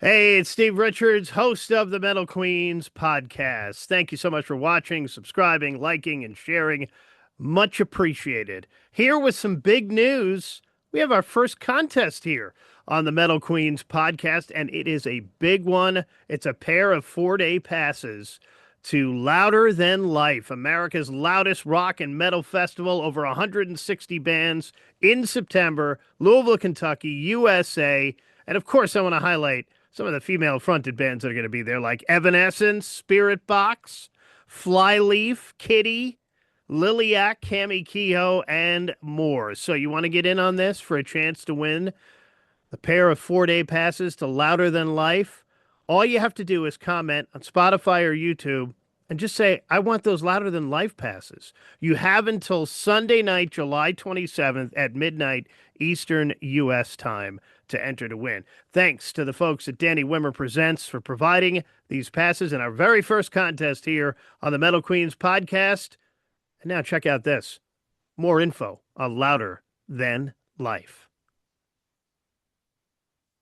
Hey, it's Steve Richards, host of the Metal Queens podcast. Thank you so much for watching, subscribing, liking, and sharing. Much appreciated. Here with some big news. We have our first contest here on the Metal Queens podcast, and it is a big one. It's a pair of 4-day passes to Louder Than Life, America's loudest rock and metal festival, over 160 bands in September, Louisville, Kentucky, USA. And of course, I want to highlight some of the female-fronted bands that are going to be there, like Evanescence, Spirit Box, Flyleaf, Kitty, Liliac, Cami Kehoe, and more. So you want to get in on this for a chance to win the pair of 4-day passes to Louder Than Life? All you have to do is comment on Spotify or YouTube and just say, I want those Louder Than Life passes. You have until Sunday night, July 27th at midnight Eastern U.S. time to enter to win. Thanks to the folks at Danny Wimmer Presents for providing these passes in our very first contest here on the Metal Queens podcast. And now check out this. More info on Louder Than Life.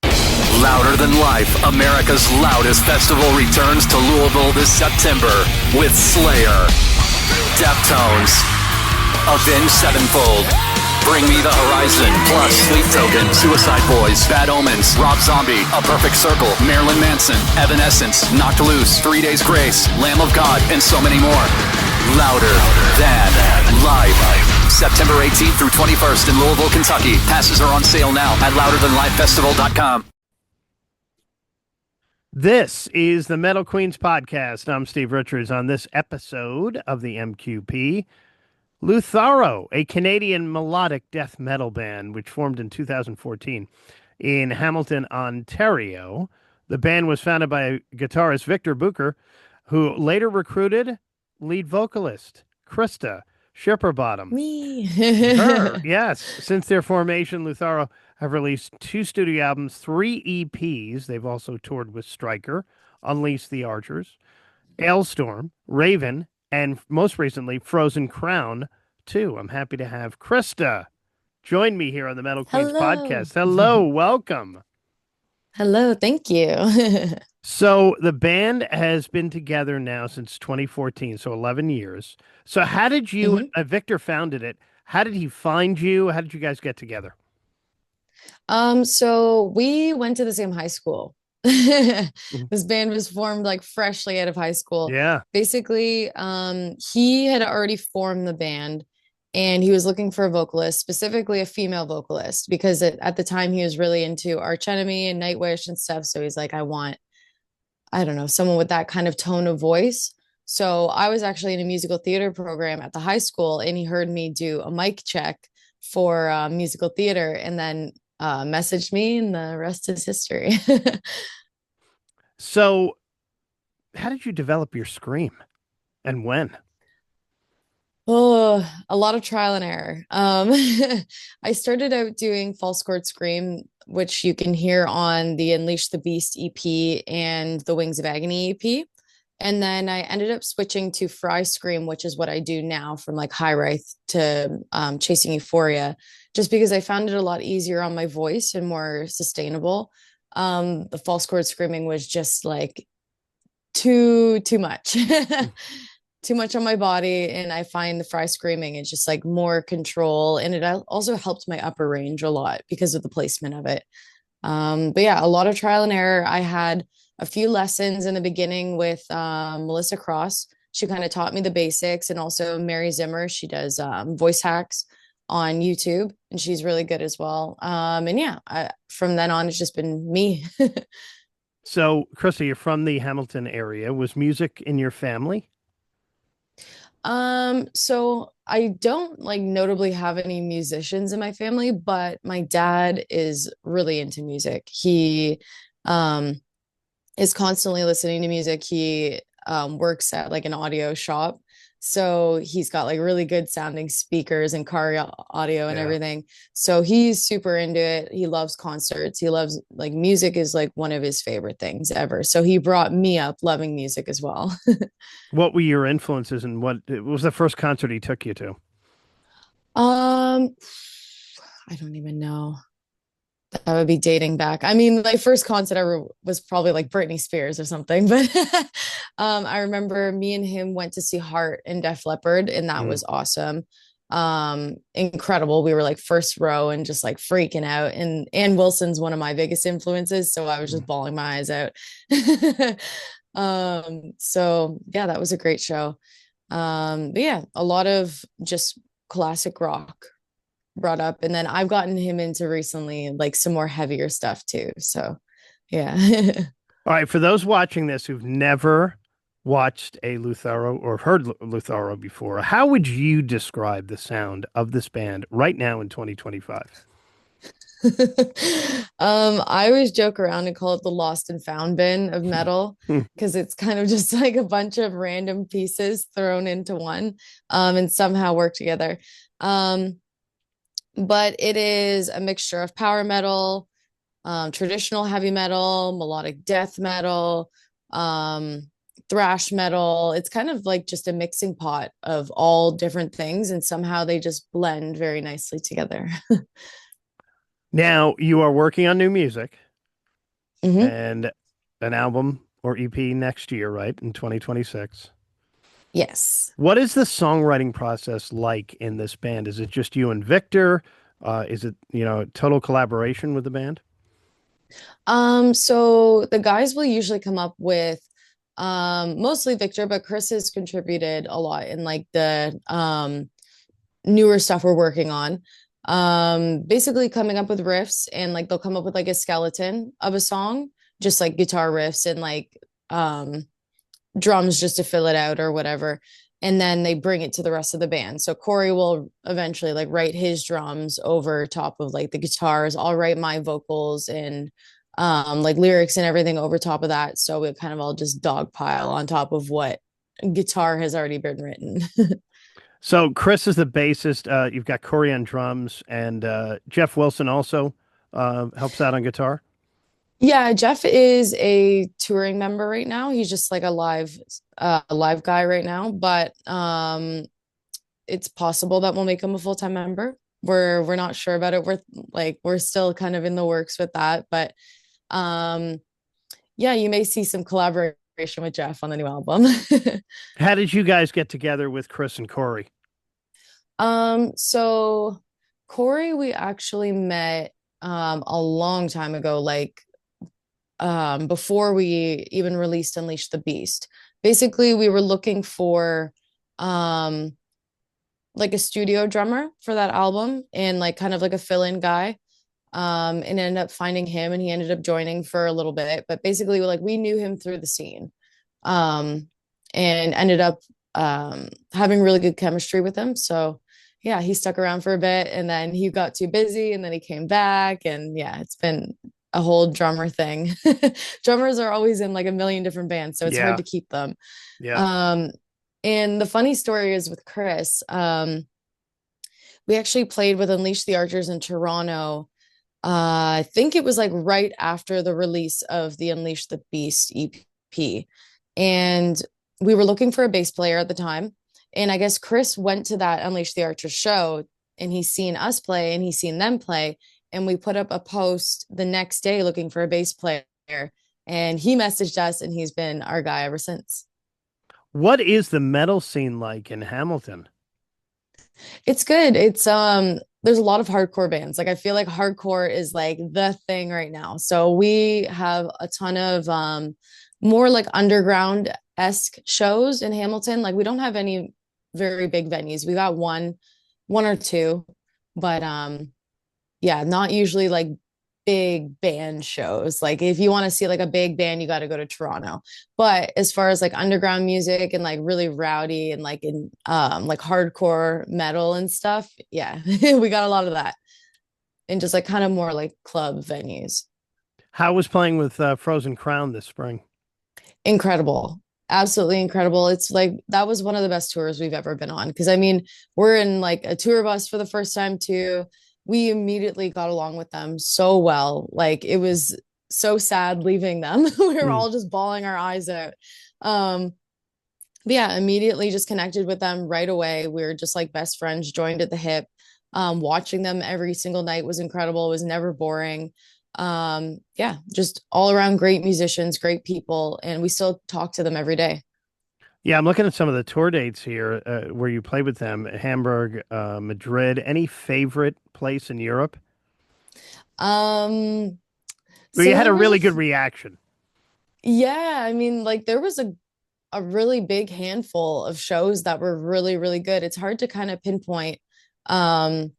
Louder Than Life, America's loudest festival, returns to Louisville this September with Slayer, Deftones, Avenged Sevenfold, Bring Me the Horizon, plus Sleep Token, Suicide Boys, Bad Omens, Rob Zombie, A Perfect Circle, Marilyn Manson, Evanescence, Knocked Loose, 3 Days Grace, Lamb of God, and so many more. Louder Than Life. September 18th through 21st in Louisville, Kentucky. Passes are on sale now at louderthanlifefestival.com. This is the Metal Queens podcast. I'm Steve Richards. On this episode of the MQP, Lutharo, a Canadian melodic death metal band which formed in 2014 in Hamilton, Ontario. The band was founded by guitarist Victor Bucur, who later recruited lead vocalist Krista Shipperbottom. Me. Her, yes. Since their formation, Lutharo have released 2 studio albums, 3 EPs. They've also toured with Stryker, Unleash the Archers, Ailstorm, Raven, and most recently, Frozen Crown 2. I'm happy to have Krista join me here on the Metal Queens podcast. Hello, welcome. Hello, thank you. So the band has been together now since 2014, so 11 years. So how did you, Victor founded it, how did he find you? How did you guys get together? So we went to the same high school. This band was formed like freshly out of high school. Yeah. Basically, he had already formed the band and he was looking for a vocalist, specifically a female vocalist, because at the time he was really into Arch Enemy and Nightwish and stuff. So he's like, I don't know, someone with that kind of tone of voice. So I was actually in a musical theater program at the high school, and he heard me do a mic check for musical theater, and then messaged me, and the rest is history. So how did you develop your scream and when? Oh, a lot of trial and error. I started out doing false chord scream, which you can hear on the Unleash the Beast EP and the Wings of Agony EP. And then I ended up switching to fry scream, which is what I do now, from like Hiraeth to Chasing Euphoria, just because I found it a lot easier on my voice and more sustainable. The false chord screaming was just like too much. Too much on my body, and I find the fry screaming is just like more control, and it also helped my upper range a lot because of the placement of it. But yeah, a lot of trial and error. I had a few lessons in the beginning with Melissa Cross. She kind of taught me the basics, and also Mary Zimmer. She does voice hacks on YouTube, and she's really good as well. And yeah, from then on, it's just been me. So, Krista, you're from the Hamilton area. Was music in your family? So I don't like notably have any musicians in my family, but my dad is really into music. He is constantly listening to music. He works at like an audio shop. So he's got like really good sounding speakers and car audio and everything. So he's super into it. He loves concerts. He loves like music is like one of his favorite things ever. So he brought me up loving music as well. What were your influences and what was the first concert he took you to? I don't even know. That would be dating back. I mean, my first concert ever was probably like Britney Spears or something. But I remember me and him went to see Heart and Def Leppard, and that Mm. was awesome. Incredible. We were like first row and just like freaking out. And Ann Wilson's one of my biggest influences, so I was just Mm. bawling my eyes out. So yeah, that was a great show. But yeah, a lot of just classic rock brought up, and then I've gotten him into recently like some more heavier stuff too. So yeah. All right, for those watching this who've never watched a Lutharo or heard Lutharo before, how would you describe the sound of this band right now in 2025? I always joke around and call it the lost and found bin of metal because it's kind of just like a bunch of random pieces thrown into one, and somehow work together. Um, but it is a mixture of power metal, traditional heavy metal, melodic death metal, um, thrash metal. It's kind of like just a mixing pot of all different things, and somehow they just blend very nicely together. Now you are working on new music Hmm. and an album or EP next year, right? In 2026. Yes. What is the songwriting process like in this band? Is it just you and Victor? Is it, total collaboration with the band? So the guys will usually come up with mostly Victor, but Chris has contributed a lot in like the newer stuff we're working on. Basically coming up with riffs, and like they'll come up with like a skeleton of a song, just like guitar riffs and like drums just to fill it out or whatever. And then they bring it to the rest of the band. So Cory will eventually like write his drums over top of like the guitars. I'll write my vocals and like lyrics and everything over top of that. So we kind of all just dogpile on top of what guitar has already been written. So Chris is the bassist. You've got Corey on drums, and Jeff Wilson also helps out on guitar. Yeah, Jeff is a touring member right now. He's just like a live guy right now, but it's possible that we'll make him a full-time member. We're not sure about it. We're still kind of in the works with that, but um yeah, you may see some collaboration with Jeff on the new album. How did you guys get together with Chris and Corey? So Cory, we actually met a long time ago, like before we even released Unleash the Beast. Basically, we were looking for um like a studio drummer for that album and like kind of like a fill-in guy. And ended up finding him, and he ended up joining for a little bit. But basically, like we knew him through the scene. Um and ended up having really good chemistry with him. So yeah, he stuck around for a bit, and then he got too busy, and then he came back, and yeah, it's been a whole drummer thing. Drummers are always in like a million different bands, so it's hard Yeah, to keep them. yeah. Um, and the funny story is with Chris, we actually played with Unleash the Archers in Toronto. I think it was like right after the release of the Unleash the Beast EP. And we were looking for a bass player at the time. And I guess Chris went to that Unleash the Archers show, and he's seen us play and he's seen them play. And we put up a post the next day looking for a bass player. And he messaged us, and he's been our guy ever since. What is the metal scene like in Hamilton? It's good. It's there's a lot of hardcore bands. Like I feel like hardcore is like the thing right now. So we have a ton of more like underground-esque shows in Hamilton. Like we don't have any very big venues. We got one or two, but yeah, not usually like big band shows. Like if you want to see like a big band, you got to go to Toronto. But as far as like underground music and like really rowdy and like in like hardcore metal and stuff, yeah, we got a lot of that. And just like kind of more like club venues. How was playing with Frozen Crown this spring? Incredible. Absolutely incredible. It's like that was one of the best tours we've ever been on. Cause I mean, we're in like a tour bus for the first time too. We immediately got along with them so well. Like it was so sad leaving them. We were Mm. all just bawling our eyes out. Um, but yeah, immediately just connected with them right away. We were just like best friends, joined at the hip. Watching them every single night was incredible. It was never boring. Yeah, just all around great musicians, great people, and we still talk to them every day. Yeah, I'm looking at some of the tour dates here where you played with them: Hamburg, Madrid. Any favorite place in Europe Um, where so you had there a was really good reaction? yeah, I mean, like there was a really big handful of shows that were really, really good. It's hard to kind of pinpoint um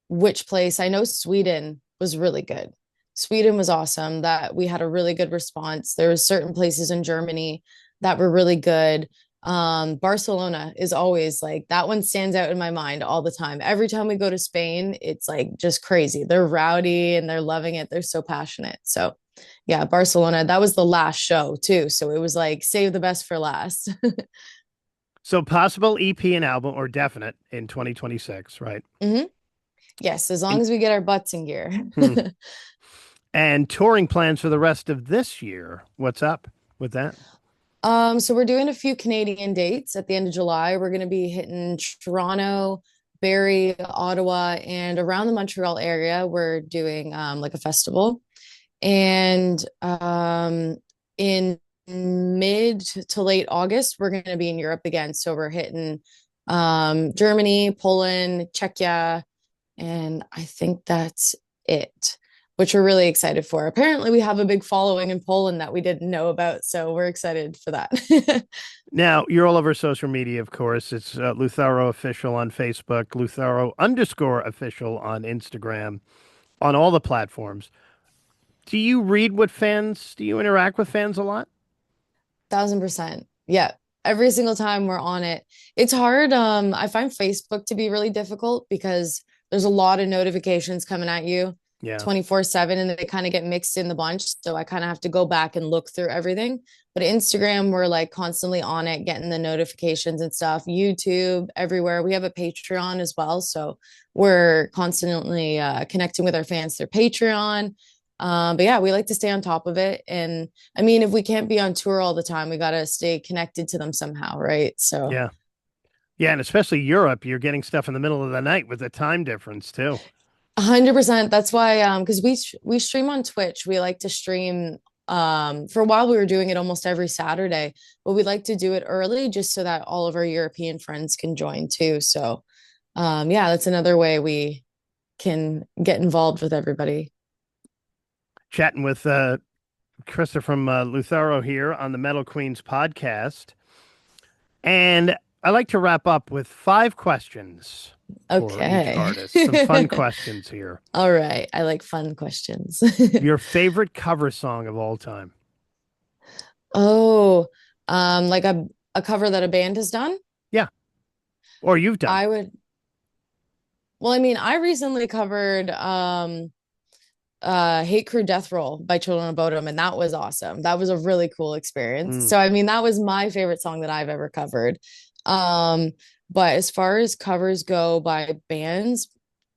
which place. I know Sweden was really good. Sweden was awesome. That we had a really good response. There was certain places in Germany that were really good. Barcelona is always like that one stands out in my mind all the time. Every time we go to Spain, it's like just crazy. They're rowdy and they're loving it. They're so passionate. So yeah, Barcelona, that was the last show too. So it was like save the best for last. So possible EP and album, or definite in 2026, right? hmm Yes, as long And, as we get our butts in gear. hmm. And touring plans for the rest of this year. What's up with that? So we're doing a few Canadian dates at the end of July. We're going to be hitting Toronto, Barrie, Ottawa, and around the Montreal area. We're doing like a festival. And in mid to late August, we're going to be in Europe again. So we're hitting Germany, Poland, Czechia, and I think that's it, which we're really excited for. Apparently, we have a big following in Poland that we didn't know about. So we're excited for that. Now, you're all over social media, of course. It's Lutharo Official on Facebook, Lutharo_official on Instagram, on all the platforms. Do you read what fans, do you interact with fans a lot? 1000%. Yeah. Every single time we're on it. It's hard. I find Facebook to be really difficult because there's a lot of notifications coming at you Yeah. 24/7 and they kind of get mixed in the bunch. So I kind of have to go back and look through everything. But Instagram, we're like constantly on it, getting the notifications and stuff. YouTube, everywhere. We have a Patreon as well. So we're constantly connecting with our fans through Patreon. But yeah, we like to stay on top of it. And I mean, if we can't be on tour all the time, we got to stay connected to them somehow, right? So Yeah. Yeah. And especially Europe, you're getting stuff in the middle of the night with the time difference, too. 100%. That's why, because we stream on Twitch. We like to stream. For a while, we were doing it almost every Saturday, but we like to do it early just so that all of our European friends can join too. So, yeah, that's another way we can get involved with everybody. Chatting with Krista from Lutharo here on the Metal Queens podcast. And I like to wrap up with 5 questions for each Okay. artist. Some fun questions here. All right. I like fun questions. Your favorite cover song of all time? Oh, like a cover that a band has done? Yeah. Or you've done. I would, well, I mean, I recently covered Hate Crew Death Roll by Children of Bodom, and that was awesome. That was a really cool experience. Mm. So I mean, that was my favorite song that I've ever covered. Um, but as far as covers go by bands,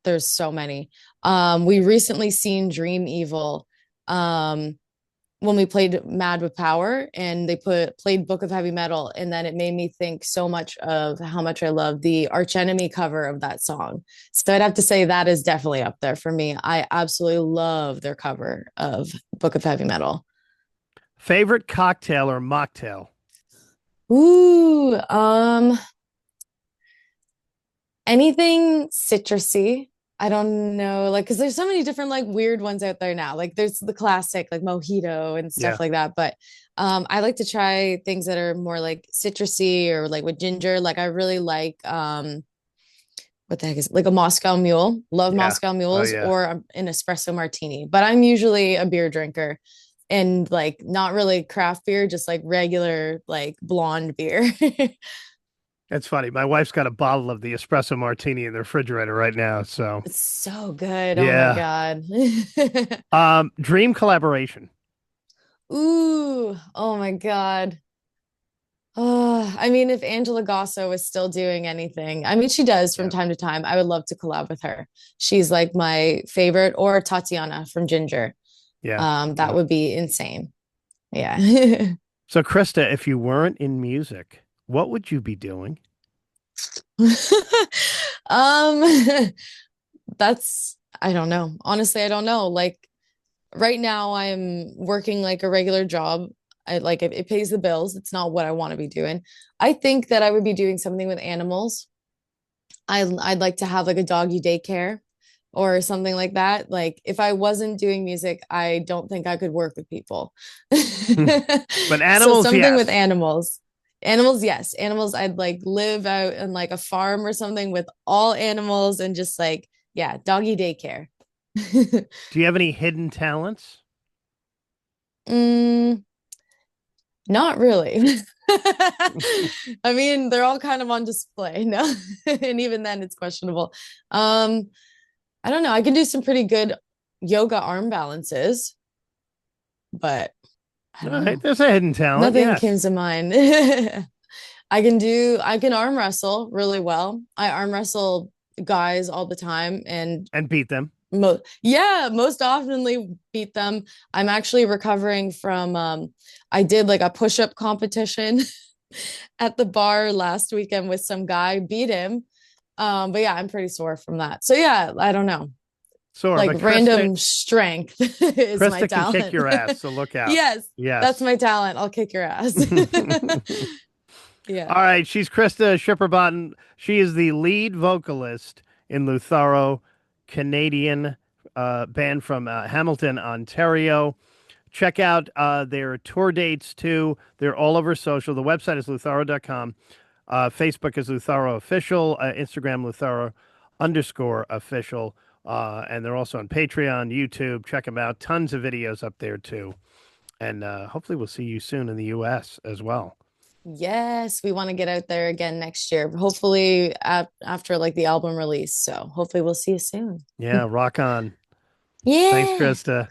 there's so many. We recently seen Dream Evil when we played Mad with Power and they played Book of Heavy Metal, and then it made me think so much of how much I love the Arch Enemy cover of that song. So I'd have to say that is definitely up there for me. I absolutely love their cover of Book of Heavy Metal. Favorite cocktail or mocktail? Ooh, anything citrusy. I don't know, like, because there's so many different like weird ones out there now. Like there's the classic like mojito and Yeah. stuff like that. But I like to try things that are more like citrusy or like with ginger. Like I really like what the heck is it? Like a Moscow Mule. Love Yeah. Moscow Mules yeah. or an espresso martini. But I'm usually a beer drinker and like not really craft beer, just like regular like blonde beer. That's funny. My wife's got a bottle of the espresso martini in the refrigerator right now. So, It's so good. Oh my yeah. God. Dream collaboration. Ooh, oh my God. Oh, I mean, if Angela Gosso is still doing anything, I mean, she does from Yeah. time to time. I would love to collab with her. She's like my favorite, or Tatiana from Ginger. Yeah. That Yeah. would be insane. Yeah. So, Krista, if you weren't in music, what would you be doing? Um, I don't know. Honestly, I don't know. Like right now I'm working like a regular job. I like it pays the bills. It's not what I want to be doing. I think that I would be doing something with animals. I'd like to have like a doggy daycare or something like that. Like if I wasn't doing music, I don't think I could work with people. But So animals, something yes. with animals. Animals, yes. Animals, I'd like live out in like a farm or something with all animals and just like, yeah, doggy daycare. Do you have any hidden talents? Mm, not really. I mean, they're all kind of on display. No, and even then it's questionable. Um, I don't know. I can do some pretty good yoga arm balances, but I All don't right, know. there's a hidden talent. Nothing Yes, comes to mind. I can arm wrestle really well. I arm wrestle guys all the time and and beat them. most oftenly beat them. I'm actually recovering from I did like a push-up competition at the bar last weekend with some guy, beat him. But yeah, I'm pretty sore from that. So yeah, I don't know. Sore, Like but random strength is my Krista can kick talent. your ass, so look out. Yes, that's Yes. my talent. I'll kick your ass. All Yeah. right, she's Krista Shipperbottom. She is the lead vocalist in Lutharo, Canadian band from Hamilton, Ontario. Check out their tour dates too. They're all over social. The website is lutharo.com. Facebook is Lutharo Official. Instagram Lutharo_official. And they're also on Patreon, YouTube. Check them out. Tons of videos up there too. And hopefully we'll see you soon in the US as well. Yes, we want to get out there again next year. Hopefully after like the album release. So hopefully we'll see you soon. Yeah, rock on. Thanks, Yeah. Krista.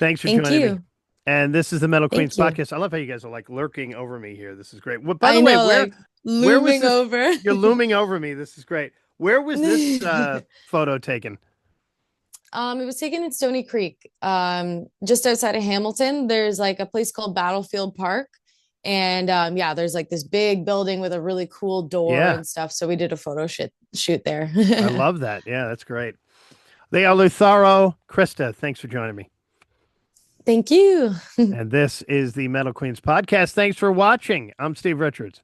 Thanks for Thank joining me. you. And this is the Metal Queens Thank you. podcast. I love how you guys are like lurking over me here. This is great. Well, by the I way, know, like where was looming this? over. You're looming over me. This is great. Where was this photo taken? It was taken in Stony Creek, just outside of Hamilton. There's like a place called Battlefield Park. And yeah, there's like this big building with a really cool door Yeah, and stuff. So we did a shoot there. I love that. Yeah, that's great. They are Lutharo. Krista, thanks for joining me. Thank you. And this is the Metal Queens podcast. Thanks for watching. I'm Steve Richards.